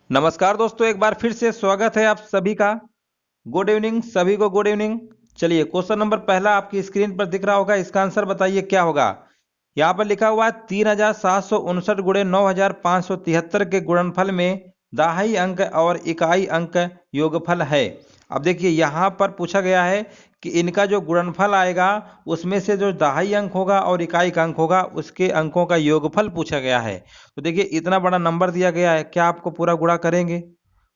नमस्कार दोस्तों, एक बार फिर से स्वागत है आप सभी का। गुड इवनिंग सभी को, गुड इवनिंग। चलिए, क्वेश्चन नंबर पहला आपकी स्क्रीन पर दिख रहा होगा, इसका आंसर बताइए क्या होगा। यहाँ पर लिखा हुआ है 3759 गुणे 9573 के गुणनफल में दहाई अंक और इकाई अंक योगफल है। अब देखिए, यहाँ पर पूछा गया है कि इनका जो गुणनफल आएगा उसमें से जो दहाई अंक होगा और इकाई का अंक होगा उसके अंकों का योगफल पूछा गया है। तो देखिए, इतना बड़ा नंबर दिया गया है, क्या आपको पूरा गुणा करेंगे?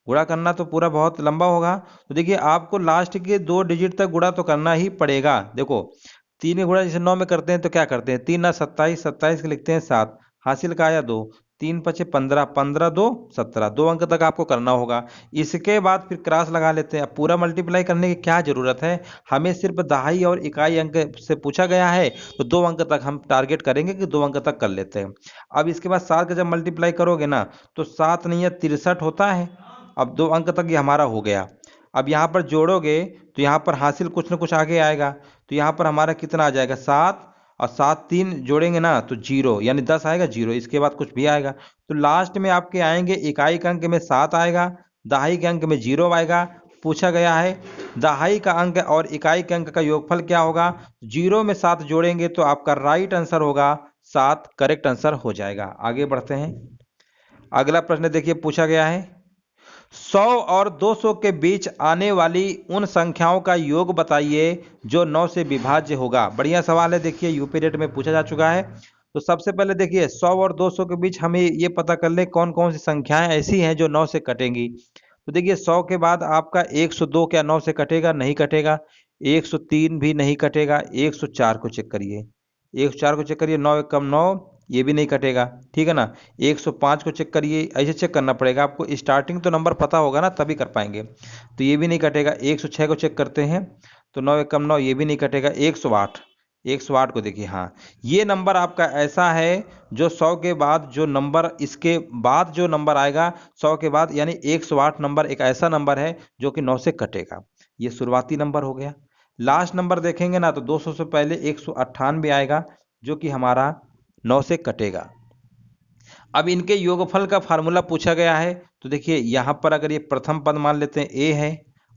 गुणा करना तो पूरा बहुत लंबा होगा। तो देखिए, आपको लास्ट के 2 डिजिट तक गुणा तो करना ही पड़ेगा। देखो, 3 के गुणा जैसे 9 में करते हैं तो क्या करते हैं, 3 ना 27, 27 के लिखते हैं 7, हासिल का आया 2, 3 पचे 15, 15 2 17, 2 अंक तक आपको करना होगा। इसके बाद फिर क्रॉस लगा लेते हैं। अब पूरा मल्टीप्लाई करने की क्या जरूरत है, हमें सिर्फ दहाई और इकाई अंक से पूछा गया है, तो 2 अंक तक हम टारगेट करेंगे कि 2 अंक तक कर लेते हैं। अब इसके बाद 7 का जब मल्टीप्लाई करोगे ना, तो 7 नहीं है 63 होता है। अब 2 अंक तक ये हमारा हो गया। अब यहाँ पर जोड़ोगे तो यहाँ पर हासिल कुछ ना कुछ आगे आएगा, तो यहाँ पर हमारा कितना आ जाएगा 7, और 7 3 जोड़ेंगे ना तो 0, यानी 10 आएगा 0। इसके बाद कुछ भी आएगा, तो लास्ट में आपके आएंगे इकाई के अंक में 7 आएगा, दहाई के अंक में 0 आएगा। पूछा गया है दहाई का अंक और इकाई के अंक का योगफल क्या होगा। 0 में 7 जोड़ेंगे तो आपका राइट आंसर होगा 7, करेक्ट आंसर हो जाएगा। आगे बढ़ते हैं। अगला प्रश्न देखिए, पूछा गया है 100 और 200 के बीच आने वाली उन संख्याओं का योग बताइए जो 9 से विभाज्य होगा। बढ़िया सवाल है, देखिए यूपी रेट में पूछा जा चुका है। तो सबसे पहले देखिए, 100 और 200 के बीच हमें ये पता कर ले कौन कौन सी संख्याएं ऐसी हैं जो 9 से कटेंगी। तो देखिए, 100 के बाद आपका 102 क्या 9 से कटेगा? नहीं कटेगा। 103 भी नहीं कटेगा। 104 को चेक करिए, 104 को चेक करिए, 9 एकम 9, ये भी नहीं कटेगा। ठीक है ना। 105 को चेक करिए, ऐसे चेक करना पड़ेगा आपको, स्टार्टिंग तो नंबर पता होगा ना तभी कर पाएंगे। तो ये भी नहीं कटेगा। 106 को चेक करते हैं, तो 9 एकम 9, ये भी नहीं कटेगा। 108, 108 को देखिए, हाँ ये नंबर आपका ऐसा है जो 100 के बाद जो नंबर, इसके बाद जो नंबर आएगा 100 के बाद, यानी 108 नंबर एक ऐसा नंबर है जो कि 9 से कटेगा। ये शुरुआती नंबर हो गया। लास्ट नंबर देखेंगे ना तो 200 से पहले 198 आएगा जो कि हमारा 9 से कटेगा। अब इनके योगफल का फार्मूला पूछा गया है। तो देखिए, यहाँ पर अगर ये प्रथम पद मान लेते हैं ए है,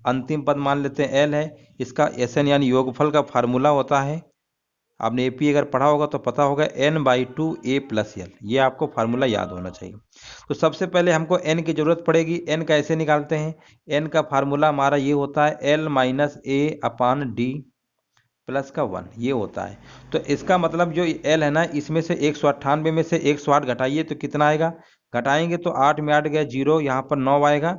अंतिम पद मान लेते हैं एल है, इसका एस एन यानी योगफल का फार्मूला होता है। आपने एपी अगर पढ़ा होगा तो पता होगा n/2 a + l, ये आपको फार्मूला याद होना चाहिए। तो सबसे पहले हमको n की जरूरत पड़ेगी। n कैसे निकालते हैं? n का फार्मूला हमारा ये होता है l-a/d प्लस का 1, ये होता है। तो इसका मतलब जो l है ना, इसमें से 198 में से 108 घटाइए तो कितना आएगा? घटाएंगे तो 8 में 8 गया 0, यहाँ पर 9 आएगा।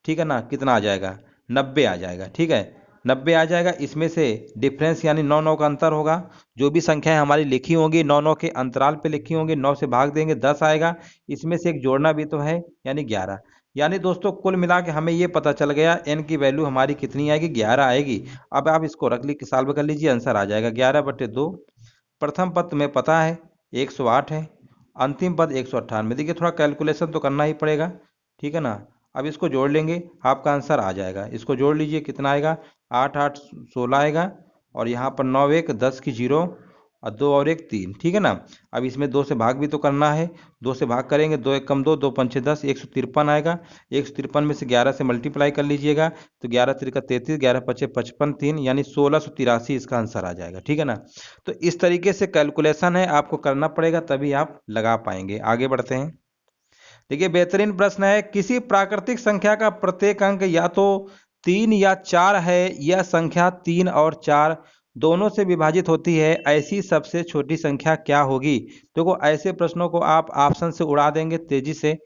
ठीक है ना, कितना आ जाएगा? 90 आ जाएगा। ठीक है, 90 आ जाएगा। इसमें से डिफरेंस यानी 9 9 का अंतर होगा। जो भी संख्याएं हमारी लिखी होंगी 9 9 के अंतराल पे लिखी होंगी, 9 से भाग देंगे 10 आएगा। इसमें से एक जोड़ना भी तो है, यानी 11। यानी दोस्तों, कुल मिला के हमें ये पता चल गया n की वैल्यू हमारी कितनी आएगी, 11 आएगी। अब आप इसको रख ली, सॉल्व कर लीजिए, आंसर आ जाएगा 11/2। प्रथम पद तुम्हें पता है 108 है, अंतिम पद 198। देखिए, थोड़ा कैलकुलेशन तो करना ही पड़ेगा। ठीक है ना। अब इसको जोड़ लेंगे, आपका आंसर आ जाएगा। इसको जोड़ लीजिए, कितना आएगा? 8 8 16 आएगा, और यहाँ पर 9 1 10 की 0, और 2 और 1 3। ठीक है ना। अब इसमें 2 से भाग भी तो करना है, 2 से भाग करेंगे, 2 1 कम 2, 2 5 10, 153 आएगा। 153 में से 11 से मल्टीप्लाई कर लीजिएगा, तो 11 3 33, 11 5 55 3, यानी 1683 इसका आंसर आ जाएगा। ठीक है ना। तो इस तरीके से कैलकुलेशन है, आपको करना पड़ेगा तभी आप लगा पाएंगे। आगे बढ़ते हैं। देखिए, बेहतरीन प्रश्न है, किसी प्राकृतिक संख्या का प्रत्येक अंक या तो 3 या 4 है, यह संख्या 3 और 4 दोनों से विभाजित होती है, ऐसी सबसे छोटी संख्या क्या होगी? देखो, ऐसे प्रश्नों को आप ऑप्शन से उड़ा देंगे तेजी से।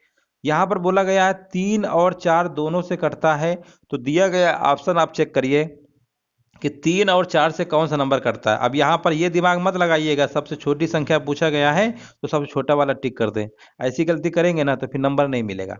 यहाँ पर बोला गया है 3 और 4 दोनों से कटता है, तो दिया गया ऑप्शन आप चेक करिए कि 3 और 4 से कौन सा नंबर कटता है। अब यहाँ पर ये दिमाग मत लगाइएगा, सबसे छोटी संख्या पूछा गया है तो सबसे छोटा वाला टिक कर दें। ऐसी गलती करेंगे ना तो फिर नंबर नहीं मिलेगा।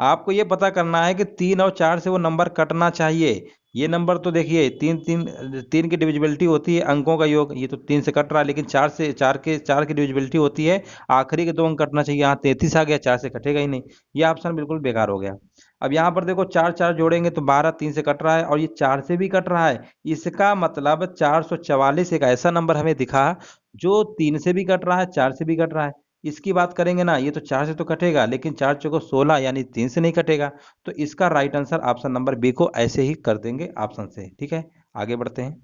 आपको ये पता करना है कि 3 और 4 से वो नंबर कटना चाहिए। ये नंबर तो देखिए, 3 की डिविजिबिलिटी होती है अंकों का योग, ये तो 3 से कट रहा है, लेकिन 4 की डिविजिबिलिटी होती है आखिरी के 2 अंक कटना चाहिए। यहाँ 33 आ गया, 4 से कटेगा ही नहीं, ये ऑप्शन बिल्कुल बेकार हो गया। अब यहाँ पर देखो, 4 4 जोड़ेंगे तो 12, 3 से कट रहा है, और ये 4 से भी कट रहा है। इसका मतलब 444 एक ऐसा नंबर हमें दिखा जो 3 से भी कट रहा है, 4 से भी कट रहा है। इसकी बात करेंगे ना, ये तो 4 से तो कटेगा, लेकिन 4 चौको 16 यानी 3 से नहीं कटेगा। तो इसका right answer option number B को ऐसे ही कर देंगे ऑप्शन से। ठीक है, आगे बढ़ते हैं।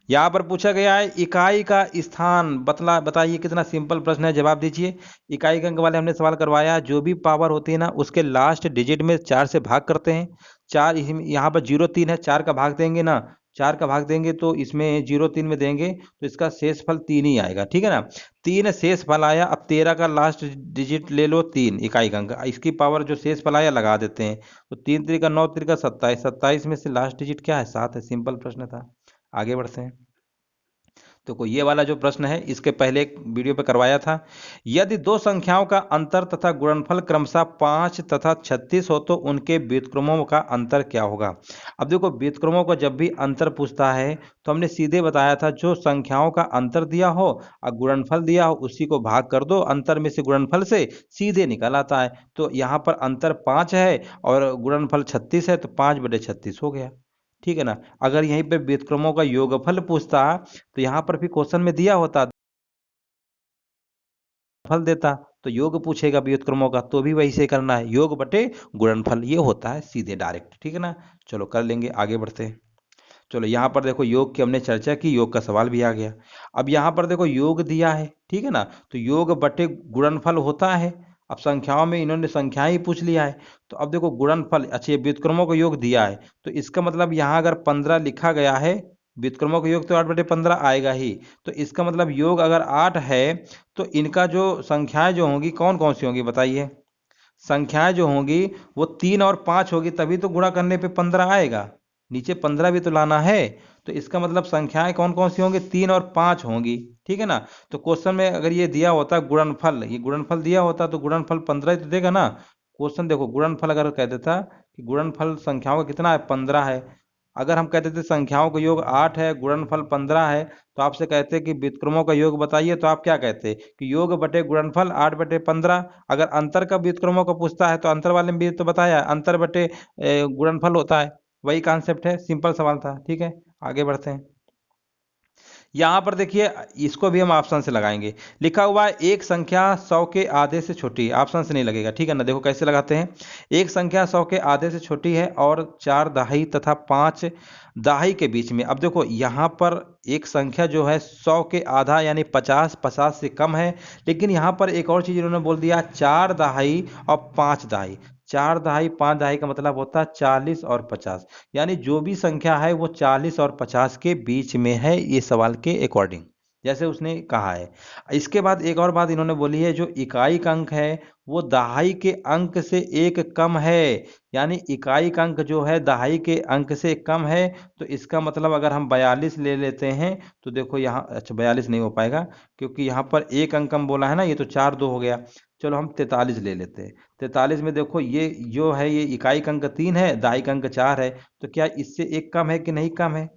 यहाँ पर पूछा गया है इकाई का स्थान बताइए। कितना सिंपल प्रश्न है, जवाब दीजिए। इकाई के अंक वाले हमने सवाल करवाया, जो भी पावर होती है ना उसके लास्ट डिजिट में 4 से भाग करते हैं। 4 यहाँ पर 0 3 है, 4 का भाग देंगे ना, 4 का भाग देंगे तो इसमें 0 3 में देंगे तो इसका शेष फल 3 ही आएगा। ठीक है ना, 3 शेष फल आया। अब 13 का लास्ट डिजिट ले लो 3 इकाई का अंक, इसकी पावर जो शेष फल आया लगा देते हैं। तो 3 3 का 9 3 का 27, 27 में से लास्ट डिजिट क्या है, 7 है। सिंपल प्रश्न था, आगे बढ़ते हैं। तो कोई ये वाला जो प्रश्न है इसके पहले एक वीडियो पे करवाया था। यदि दो संख्याओं का अंतर तथा गुणनफल क्रमशः 5 तथा 36 हो तो उनके व्युत्क्रमों का अंतर क्या होगा। अब देखो, व्युत्क्रमों को जब भी अंतर पूछता है तो हमने सीधे बताया था, जो संख्याओं का अंतर दिया हो और गुणनफल दिया हो उसी को भाग कर दो, अंतर में से गुणनफल से सीधे निकल आता है। तो यहाँ पर अंतर 5 है और गुणनफल 36 है, तो 5/36 हो गया। ठीक है ना। अगर यहीं पे व्युत्क्रमों का योगफल पूछता तो यहां पर भी क्वेश्चन में दिया होता फल देता, तो योग पूछेगा व्युत्क्रमों का, तो भी वही से करना है, योग बटे गुणनफल, ये होता है सीधे डायरेक्ट। ठीक है ना, चलो कर लेंगे, आगे बढ़ते हैं। चलो यहाँ पर देखो, योग की हमने चर्चा की, योग का सवाल भी आ गया। अब यहाँ पर देखो योग दिया है, ठीक है ना, तो योग बटे गुणनफल होता है। अब संख्याओं में इन्होंने संख्याएं ही पूछ लिया है, तो अब देखो गुणनफल, अच्छा ये व्युत्क्रमों को योग दिया है, तो इसका मतलब यहाँ अगर 15 लिखा गया है, व्युत्क्रमों का योग तो 8/15 आएगा ही। तो इसका मतलब योग अगर 8 है तो इनका जो संख्याएं जो होंगी कौन कौन सी होंगी बताइए। संख्याएं जो होंगी वो 3 और 5 होगी, तभी तो गुणा करने पे 15 आएगा। नीचे 15 भी तो लाना है। तो इसका मतलब संख्याएं कौन कौन सी होंगी, 3 और 5 होंगी। ठीक है ना। तो क्वेश्चन में अगर ये दिया होता गुणनफल, ये गुणनफल दिया होता तो गुणनफल 15 ही तो देगा ना। क्वेश्चन देखो, गुणनफल अगर कह देता कि गुणनफल संख्याओं का कितना है, 15 है। अगर हम कहते थे संख्याओं का योग 8 है, गुणनफल 15 है, तो आपसे कहते कि व्युत्क्रमों का योग बताइए, तो आप क्या कहते कि योग बटे गुणनफल 8/15। अगर अंतर का व्युत्क्रमों का पूछता है तो अंतर वाले में भी तो बताया अंतर बटे गुणनफल होता है। वही कॉन्सेप्ट है, सिंपल सवाल था। ठीक है, आगे बढ़ते हैं। यहाँ पर देखिए, इसको भी हम ऑप्शन से लगाएंगे। लिखा हुआ है एक संख्या 100 के आधे से छोटी है, ऑप्शन से नहीं लगेगा। ठीक है ना, देखो कैसे लगाते हैं। एक संख्या 100 के आधे से छोटी है और 4 दहाई तथा 5 दहाई के बीच में। अब देखो यहाँ पर एक संख्या जो है 100 के आधा यानी 50, 50 से कम है। लेकिन यहाँ पर एक और चीज इन्होंने बोल दिया, 4 दहाई और 5 दहाई। 4 दहाई 5 दहाई का मतलब होता है 40 और 50, यानी जो भी संख्या है वो 40 और 50 के बीच में है, ये सवाल के अकॉर्डिंग जैसे उसने कहा है। इसके बाद एक और बात इन्होंने बोली है, जो इकाई का अंक है वो दहाई के अंक से एक कम है। यानी इकाई का अंक जो है दहाई के अंक से कम है। तो इसका मतलब अगर हम 42 ले लेते हैं तो देखो यहाँ, अच्छा 42 नहीं हो पाएगा क्योंकि यहाँ पर एक अंक कम बोला है ना, ये तो 4 2 हो गया। चलो हम 43 ले लेते हैं। 43 में देखो ये जो है ये इकाई का अंक 3 है, दहाई का अंक 4 है। तो क्या इससे एक कम है कि नहीं कम है,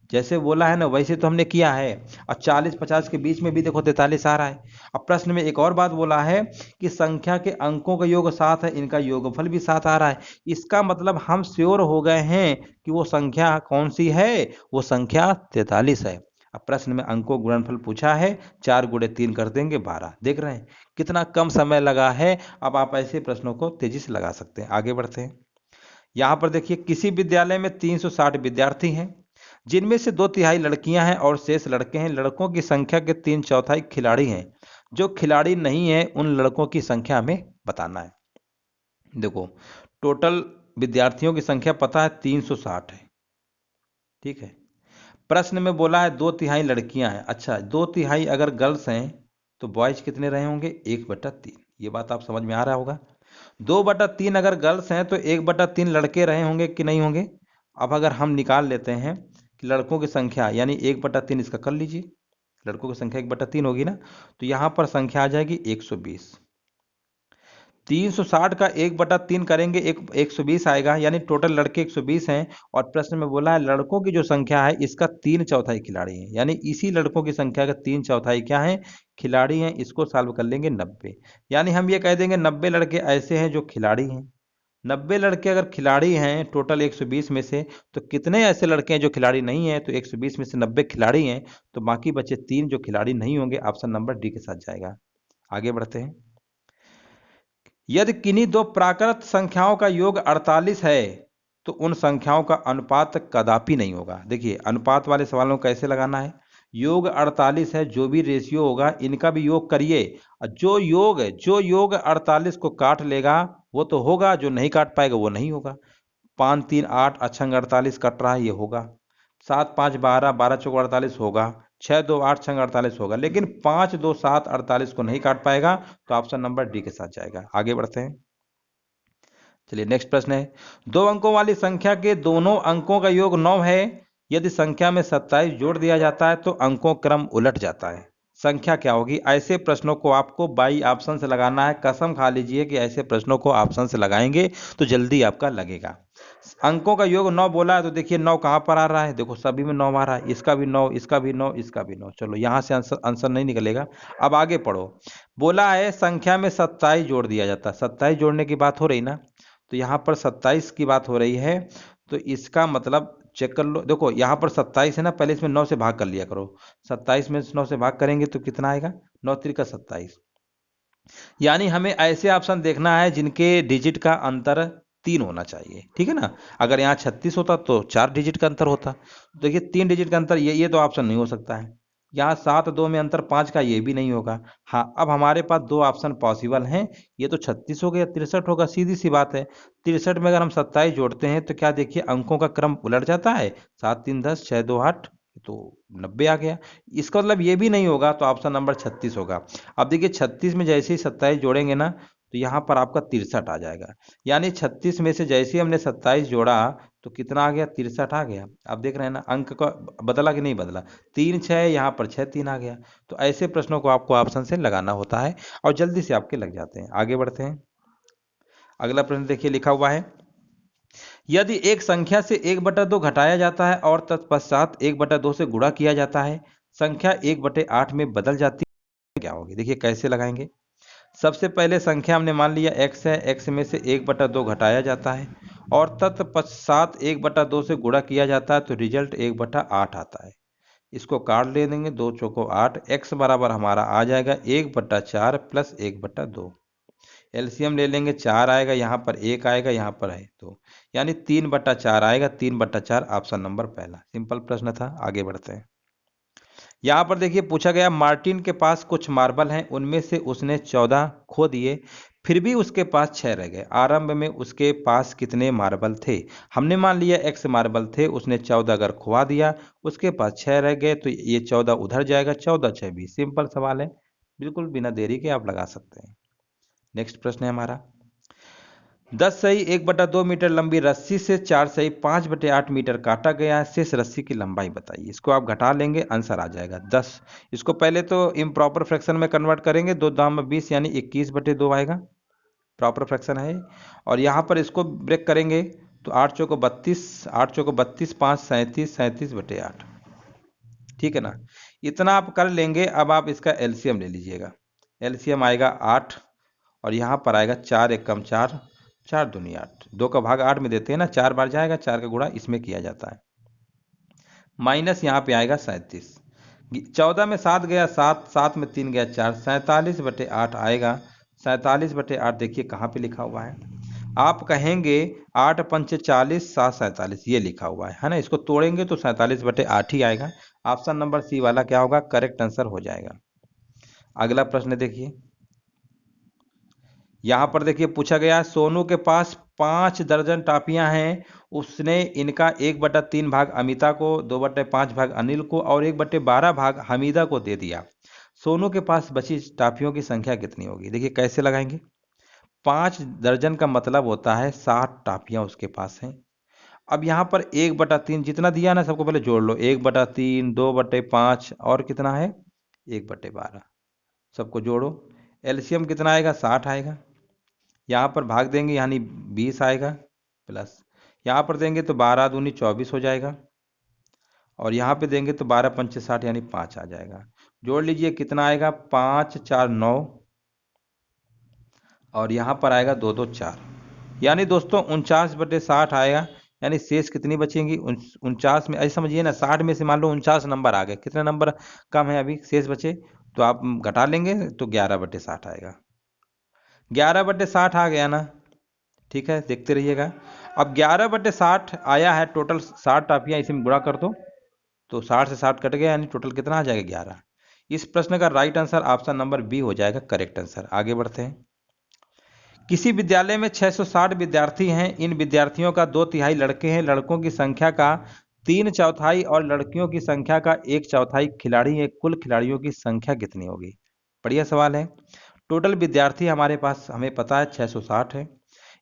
जैसे बोला है ना वैसे तो हमने किया है। और 40-50 के बीच में भी देखो 43 आ रहा है। अब प्रश्न में एक और बात बोला है कि संख्या के अंकों का योग 7 है, इनका योगफल भी 7 आ रहा है। इसका मतलब हम श्योर हो गए हैं कि वो संख्या कौन सी है, वो संख्या 43 है। अब प्रश्न में अंकों गुणनफल पूछा है, 4 गुणे 3 कर देंगे 12। देख रहे हैं कितना कम समय लगा है। अब आप ऐसे प्रश्नों को तेजी से लगा सकते हैं, आगे बढ़ते हैं। यहाँ पर देखिए, किसी विद्यालय में 360 विद्यार्थी हैं, जिनमें से 2/3 लड़कियां हैं और शेष लड़के हैं। लड़कों की संख्या के 3/4 खिलाड़ी हैं। जो खिलाड़ी नहीं है उन लड़कों की संख्या हमें बताना है। देखो, टोटल विद्यार्थियों की संख्या पता है 360 है। ठीक है, प्रश्न में बोला है 2/3 लड़कियां हैं। अच्छा, 2/3 अगर गर्ल्स हैं तो बॉयज कितने रहे होंगे, 1/3। ये बात आप समझ में आ रहा होगा। 2/3 अगर गर्ल्स हैं तो 1/3 लड़के रहे होंगे कि नहीं होंगे। अब अगर हम निकाल लेते हैं कि लड़कों की संख्या यानी 1/3, इसका कर लीजिए, लड़कों की संख्या 1/3 होगी ना, तो यहां पर संख्या आ जाएगी 120। 360 का 1/3 करेंगे, 120 आएगा, यानी टोटल लड़के 120 हैं। और प्रश्न में बोला है लड़कों की जो संख्या है इसका 3/4 खिलाड़ी हैं, यानी इसी लड़कों की संख्या का 3/4 क्या है, खिलाड़ी हैं। इसको सॉल्व कर लेंगे 90, यानी हम ये कह देंगे 90 लड़के ऐसे हैं जो खिलाड़ी हैं। 90 लड़के अगर खिलाड़ी हैं टोटल 120 में से, तो कितने ऐसे लड़के हैं जो खिलाड़ी नहीं हैं, तो 120 में से 90 खिलाड़ी हैं, तो बाकी बचे 3 जो खिलाड़ी नहीं होंगे। ऑप्शन नंबर डी के साथ जाएगा, आगे बढ़ते हैं। यदि किन्हीं दो प्राकृत संख्याओं का योग 48 है तो उन संख्याओं का अनुपात कदापि नहीं होगा। देखिए अनुपात वाले सवालों को कैसे लगाना है। योग 48 है, जो भी रेशियो होगा इनका भी योग करिए। जो योग 48 को काट लेगा वो तो होगा, जो नहीं काट पाएगा वो नहीं होगा। 5 3 8 अक्षंग 48 कट रहा है, ये होगा। 7 5 12 12 चौक 48 होगा। 6 2 8 छंग 48 होगा, लेकिन 5 2 7 48 को नहीं काट पाएगा, तो ऑप्शन नंबर डी के साथ जाएगा। आगे बढ़ते हैं। चलिए नेक्स्ट प्रश्न है, 2 अंकों वाली संख्या के दोनों अंकों का योग 9 है। यदि संख्या में 27 जोड़ दिया जाता है तो अंकों क्रम उलट जाता है। संख्या क्या होगी। ऐसे प्रश्नों को आपको बाई ऑप्शन से लगाना है। कसम खा लीजिए कि ऐसे प्रश्नों को ऑप्शन से लगाएंगे तो जल्दी आपका लगेगा। अंकों का योग 9 बोला है, तो देखिए 9 कहां पर आ रहा है। देखो सभी में 9 आ रहा है, इसका भी 9, इसका भी 9, इसका भी 9। चलो यहां से आंसर नहीं निकलेगा। अब आगे पढ़ो। बोला है संख्या में 27 जोड़ दिया जाता है। 27 जोड़ने की बात हो रही ना, तो यहाँ पर 27 की बात हो रही है, तो इसका मतलब चेक कर लो। देखो यहाँ पर 27 है ना, पहले इसमें 9 से भाग कर लिया करो। 27 में 9 से भाग करेंगे तो कितना आएगा, 9 त्रिका 27। यानी हमें ऐसे ऑप्शन देखना है जिनके डिजिट का अंतर 3 होना चाहिए, ठीक है ना। अगर यहाँ 36 होता तो 4 डिजिट का अंतर होता। देखिए 3 डिजिट का अंतर, ये तो ऑप्शन नहीं हो सकता है। यहाँ 7 2 में अंतर 5 का, ये भी नहीं होगा। हाँ अब हमारे पास 2 ऑप्शन पॉसिबल हैं। ये तो 36 हो गया, 63 होगा, सीधी सी बात है। 63 में अगर हम 27 जोड़ते हैं तो क्या देखिए अंकों का क्रम उलट जाता है। 7 3 10, 6 2 8, तो 90 आ गया। इसका मतलब ये भी नहीं होगा, तो ऑप्शन नंबर 36 होगा। अब देखिए 36 में जैसे ही 27 जोड़ेंगे ना, तो यहाँ पर आपका 63 आ जाएगा। यानी 36 में से जैसे ही हमने 27 जोड़ा तो कितना आ गया, 63 आ गया। आप देख रहे हैं ना अंक का बदला कि नहीं बदला। 3 6, यहाँ पर 6 3 आ गया। तो ऐसे प्रश्नों को आपको ऑप्शन से लगाना होता है और जल्दी से आपके लग जाते हैं। आगे बढ़ते हैं। अगला प्रश्न देखिए लिखा हुआ है, यदि एक संख्या से 1/2 घटाया जाता है और तत्पश्चात 1/2 से गुणा किया जाता है, संख्या 1/8 में बदल जाती है, क्या होगी। देखिए कैसे लगाएंगे। सबसे पहले संख्या हमने मान लिया x है, x में से 1/2 घटाया जाता है और तत्पश्चात 1/2 से गुणा किया जाता है, तो रिजल्ट 1/8 आता है। इसको काट ले देंगे, 2 चौको 8, x बराबर हमारा आ जाएगा 1/4 प्लस 1/2। एलसीएम ले लेंगे, 4 आएगा, यहाँ पर 1 आएगा, यहाँ पर है तो यानी 3/4 आएगा। 3/4 ऑप्शन नंबर पहला। सिंपल प्रश्न था। आगे बढ़ते हैं। यहाँ पर देखिए पूछा गया, मार्टिन के पास कुछ मार्बल हैं, उनमें से उसने 14 खो दिए, फिर भी उसके पास 6 रह गए। आरंभ में उसके पास कितने मार्बल थे। हमने मान लिया x मार्बल थे, उसने 14 अगर खुआ दिया, उसके पास 6 रह गए, तो ये 14 उधर जाएगा, 14 6 20। सिंपल सवाल है, बिल्कुल बिना देरी के आप लगा सकते हैं। नेक्स्ट प्रश्न है हमारा, 10 सही 1/2 मीटर लंबी रस्सी से 4 सही 5/8 मीटर काटा गया है, शेष रस्सी की लंबाई बताइए। इसको आप घटा लेंगे, आंसर आ जाएगा 10। इसको पहले तो इम्प्रॉपर फ्रैक्शन में कन्वर्ट करेंगे, 2 दाम में 20 यानी 21/2 आएगा, प्रॉपर फ्रैक्शन है। और यहाँ पर इसको ब्रेक करेंगे तो 8 चौको 32, 8 चौको 32, 5 37, 37/8, ठीक है ना। इतना आप कर लेंगे। अब आप इसका एलसीएम ले लीजिएगा। एलसीएम आएगा 8 और यहाँ पर आएगा 4 1 कम 4, 4 दूनी 8, 2 का भाग 8 में देते हैं ना, 4 बार जाएगा, 4 का गुणा इसमें किया जाता है। माइनस यहाँ पे आएगा 37, 14 में 7 गया 7, 7 में 3 गया 4, 47/8 आएगा। 47/8 देखिए कहाँ पे लिखा हुआ है। आप कहेंगे 8 पंचे 40, 7 47, ये लिखा हुआ है ना। इसको तोड़ेंगे तो 47/8 ही आएगा। ऑप्शन नंबर सी वाला क्या होगा, करेक्ट आंसर हो जाएगा। अगला प्रश्न देखिए, यहां पर देखिए पूछा गया, सोनू के पास 5 दर्जन टाफियां हैं, उसने इनका 1/3 भाग अमिता को, 2/5 भाग अनिल को और 1/12 भाग हमीदा को दे दिया। सोनू के पास बची टाफियों की संख्या कितनी होगी। देखिए कैसे लगाएंगे। 5 दर्जन का मतलब होता है 60 टाफियां उसके पास हैं। अब यहाँ पर 1/3 जितना दिया ना, सबको पहले जोड़ लो। 1/3, 2/5 और कितना है 1/12, सबको जोड़ो। एलसीएम कितना आएगा, 60 आएगा। यहाँ पर भाग देंगे यानी 20 आएगा, प्लस यहाँ पर देंगे तो 12 दूनी 24 हो जाएगा, और यहाँ पे देंगे तो 12 पंचे 60 यानी 5 आ जाएगा। जोड़ लीजिए कितना आएगा, 5 4 9, और यहाँ पर आएगा 2 2 4, यानी दोस्तों 49/60 आएगा। यानी शेष कितनी बचेंगी, 49 में, ऐसे समझिए ना, 60 में से मान लो 49 नंबर आ गए, कितने नंबर कम है अभी शेष बचे, तो आप घटा लेंगे तो 11/60 आएगा। 11/60 आ गया ना, ठीक है, देखते रहिएगा। अब 11/60 आया है, टोटल 60 टापियाँ इसी में गुणा कर दो, तो 60 से 60 कट गया, यानी टोटल कितना आ जाएगा 11। इस प्रश्न का right answer option number B हो जाएगा करेक्ट आंसर। आगे बढ़ते हैं। किसी विद्यालय में 660 विद्यार्थी हैं। इन विद्यार्थियों का 2/3 लड़के हैं। लड़कों की संख्या का 3/4 और लड़कियों की संख्या का 1/4 खिलाड़ी हैं। कुल खिलाड़ियों की संख्या कितनी होगी? बढ़िया सवाल है। टोटल विद्यार्थी हमारे पास हमें पता है 660 है।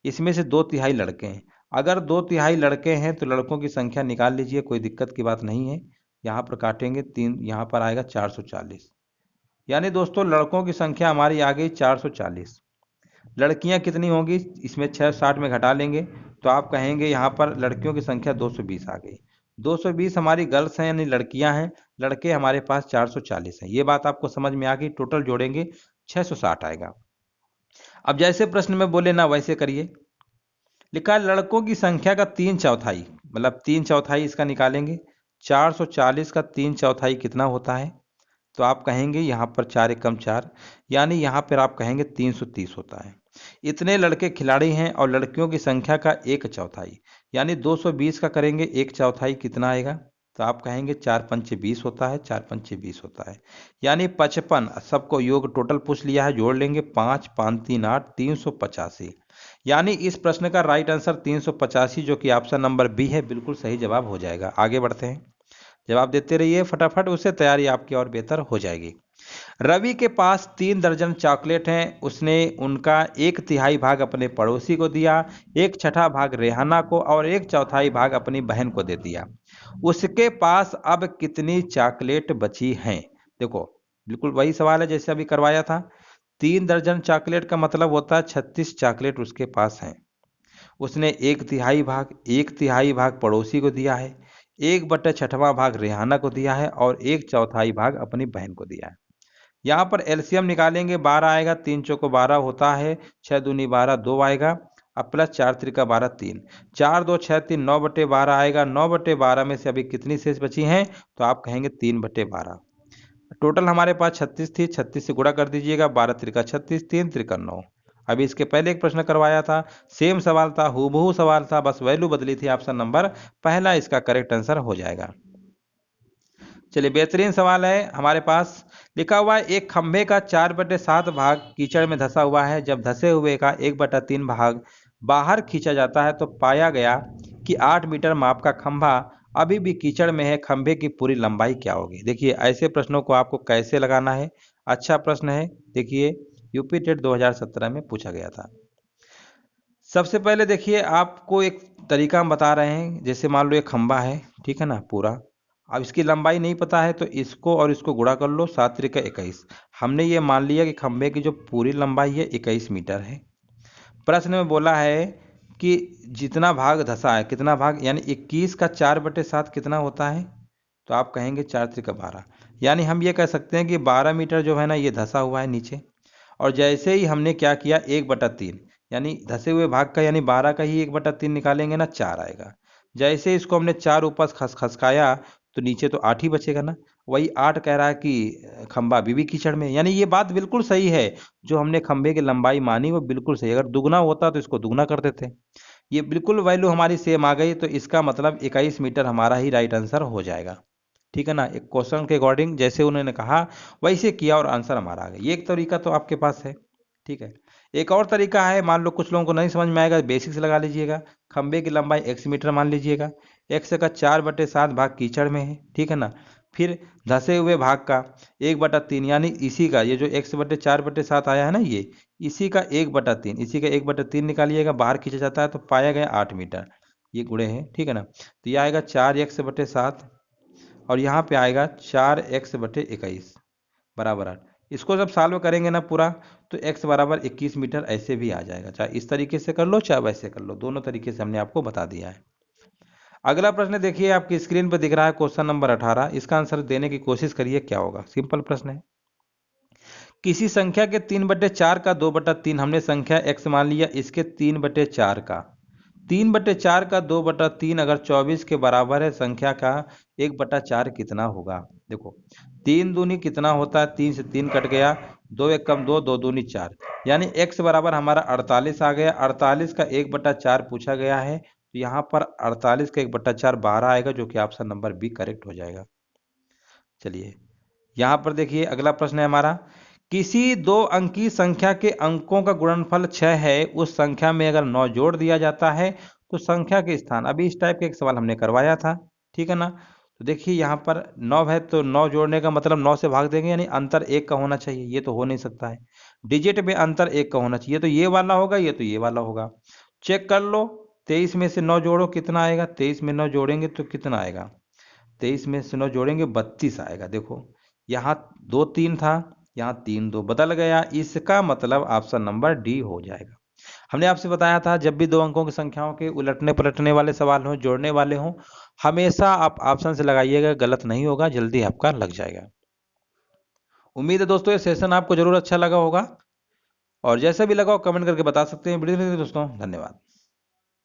इसमें से 2/3 लड़के हैं। अगर 2/3 लड़के हैं तो लड़कों की संख्या निकाल लीजिए, कोई दिक्कत की बात नहीं है। यहाँ पर काटेंगे 3, यहाँ पर आएगा 440। यानी दोस्तों लड़कों की संख्या हमारी आ गई 440। लड़कियां कितनी होंगी? इसमें 660 में घटा लेंगे तो आप कहेंगे यहाँ पर लड़कियों की संख्या 220 आ गई। 220 हमारी गर्ल्स हैं यानी लड़कियां हैं, लड़के हमारे पास 440 हैं। ये बात आपको समझ में आ गई। टोटल जोड़ेंगे 660 आएगा। अब जैसे प्रश्न में बोले ना वैसे करिए। लिखा है लड़कों की संख्या का 3/4, मतलब 3/4 इसका निकालेंगे। 440 का 3/4 कितना होता है? तो आप कहेंगे यहाँ पर 4 एकम 4, यानी यहाँ पर आप कहेंगे 330 होता है। इतने लड़के खिलाड़ी हैं और लड़कियों की संख्या का 1/4, यानी 220 का करेंगे 1/4 कितना आएगा? तो आप कहेंगे 4 पंचे 20 होता है, 4 पंचे 20 होता है, यानी 55। सबको योग टोटल पूछ लिया है, जोड़ लेंगे 5 5 3 8 385। यानी इस प्रश्न का राइट आंसर 385 जो कि ऑप्शन नंबर बी है, बिल्कुल सही जवाब हो जाएगा। आगे बढ़ते हैं। जवाब देते रहिए फटाफट, उससे तैयारी आपकी और बेहतर हो जाएगी। रवि के पास 3 दर्जन चॉकलेट हैं। उसने उनका 1/3 भाग अपने पड़ोसी को दिया, 1/6 भाग रेहाना को और 1/4 भाग अपनी बहन को दे दिया। उसके पास अब कितनी चॉकलेट बची हैं? देखो बिल्कुल वही सवाल है जैसे अभी करवाया था। 3 दर्जन चॉकलेट का मतलब होता है 36 चॉकलेट उसके पास हैं। उसने 1/3 भाग पड़ोसी को दिया है, 1/6 भाग रेहाना को दिया है और 1/4 भाग अपनी बहन को दिया है। यहाँ पर एलसीएम निकालेंगे, 12 आएगा, 3 चौको 12 होता है, 6 दूनी 12 2 आएगा, अब प्लस 4 त्रिका 12 3, 4 2 6 3 9/12 आएगा। 9/12 में से अभी कितनी शेष बची हैं? तो आप कहेंगे 3/12। टोटल हमारे पास 36 थी, 36 से गुणा कर दीजिएगा, 12 त्रिका 36, 3 त्रिका 9। अभी इसके पहले एक प्रश्न करवाया था, सेम सवाल था, हूबहू सवाल था, बस वैल्यू बदली थी। ऑप्शन नंबर पहला इसका करेक्ट आंसर हो जाएगा। चलिए बेहतरीन सवाल है हमारे पास। लिखा हुआ है एक खंभे का 4/7 भाग कीचड़ में धंसा हुआ है। जब धंसे हुए का 1/3 भाग बाहर खींचा जाता है तो पाया गया कि 8 मीटर माप का खंभा अभी भी कीचड़ में है। खंभे की पूरी लंबाई क्या होगी? देखिए ऐसे प्रश्नों को आपको कैसे लगाना है, अच्छा प्रश्न है। देखिए यूपी टेट 2017 में पूछा गया था। सबसे पहले देखिए आपको एक तरीका हम बता रहे हैं। जैसे मान लो एक खंभा है, ठीक है ना, पूरा। अब इसकी लंबाई नहीं पता है तो इसको और इसको गुणा कर लो, 7 त्रिका 21। हमने ये मान लिया कि खंभे की जो पूरी लंबाई है 21 मीटर है। प्रश्न में बोला है कि जितना भाग धंसा है, कितना भाग, यानी 21 का 4/7 कितना होता है? तो आप कहेंगे 4 त्रिका 12, यानी हम ये कह सकते हैं कि 12 मीटर जो है ना ये धंसा हुआ है नीचे। और जैसे ही हमने क्या किया 1/3, यानी धसे हुए भाग का, यानी 12 का ही 1/3 निकालेंगे ना, 4 आएगा। जैसे इसको हमने 4 ऊपर खसकाया तो नीचे तो 8 ही बचेगा ना। वही 8 कह रहा है कि खंभा अभी भी कीचड़ में, यानी ये बात बिल्कुल सही है। जो हमने खंभे की लंबाई मानी वो बिल्कुल सही। अगर दुगना होता तो इसको दुगना कर देते। ये बिल्कुल वैल्यू हमारी सेम आ गई, तो इसका मतलब 21 मीटर हमारा ही राइट आंसर हो जाएगा। ठीक है ना, एक क्वेश्चन के अकॉर्डिंग जैसे उन्होंने कहा वैसे किया और आंसर हमारा आ गया। ये एक तरीका तो आपके पास है, ठीक है। एक और तरीका है, मान लो कुछ लोगों को नहीं समझ में आएगा, बेसिक्स लगा लीजिएगा। खंबे की लंबाई x मीटर मान लीजिएगा, x का 4/7 भाग कीचड़ में है, ठीक है ना। फिर धसे हुए भाग का 1/3, यानी इसी का ये जो x/4/7 आया है ना, ये इसी का 1/3, इसी का 1/3 निकालिएगा, बाहर खींचा जाता है तो पाया गया 8 मीटर। ये गुणे हैं, ठीक है ना। तो ये आएगा 4x/7 और यहाँ पे आएगा 4x/21 बराबर 8। इसको जब सॉल्व करेंगे ना पूरा तो x बराबर 21 मीटर ऐसे भी आ जाएगा। चाहे इस तरीके से कर लो चाहे वैसे कर लो, दोनों तरीके से हमने आपको बता दिया है। अगला प्रश्न देखिए आपकी स्क्रीन पर दिख रहा है, क्वेश्चन नंबर 18। इसका आंसर देने की कोशिश करिए क्या होगा। सिंपल प्रश्न है। किसी संख्या के 3/4 का 2/3, हमने संख्या x मान लिया, इसके 3/4 का 3/4 का 2/3 अगर 24 के बराबर है, संख्या का 1/4 कितना होगा? देखो 3 दूनी कितना होता है, 3 से 3 कट गया, 2 एक कम 2, 2 दूनी 4, यानी x बराबर हमारा 48 आ गया। 48 का 1/4 पूछा गया है, तो यहाँ पर 48 का 1/4 12 आएगा, जो कि ऑप्शन नंबर बी करेक्ट हो जाएगा। चलिए यहाँ पर देखिए अगला प्रश्न है हमारा, किसी 2 अंकी संख्या के अंकों का गुणनफल 6 है, उस संख्या में अगर 9 जोड़ दिया जाता है तो संख्या के स्थान, अभी इस टाइप का एक सवाल हमने करवाया था, ठीक है ना। तो देखिए यहाँ पर 9 है तो 9 जोड़ने का मतलब 9 से भाग देंगे, यानी अंतर 1 का होना चाहिए, ये तो हो नहीं सकता है। डिजिट में अंतर 1 का होना चाहिए, तो ये वाला होगा, ये तो ये वाला होगा। चेक कर लो, 23 में से 9 जोड़ो कितना आएगा, 23 में 9 जोड़ेंगे तो कितना आएगा, 23 में से 9 जोड़ेंगे 32 आएगा। देखो यहाँ 2 3 था, यहाँ 3 2 बदल गया, इसका मतलब ऑप्शन नंबर डी हो जाएगा। हमने आपसे बताया था जब भी 2 अंकों की संख्याओं के उलटने पलटने वाले सवाल हों, जोड़ने वाले हों, हमेशा आप ऑप्शन से लगाइएगा, गलत नहीं होगा, जल्दी आपका लग जाएगा। उम्मीद है दोस्तों ये सेशन आपको जरूर अच्छा लगा होगा, और जैसा भी लगा हो कमेंट करके बता सकते हैं। वीडियो देखने के लिए दोस्तों धन्यवाद।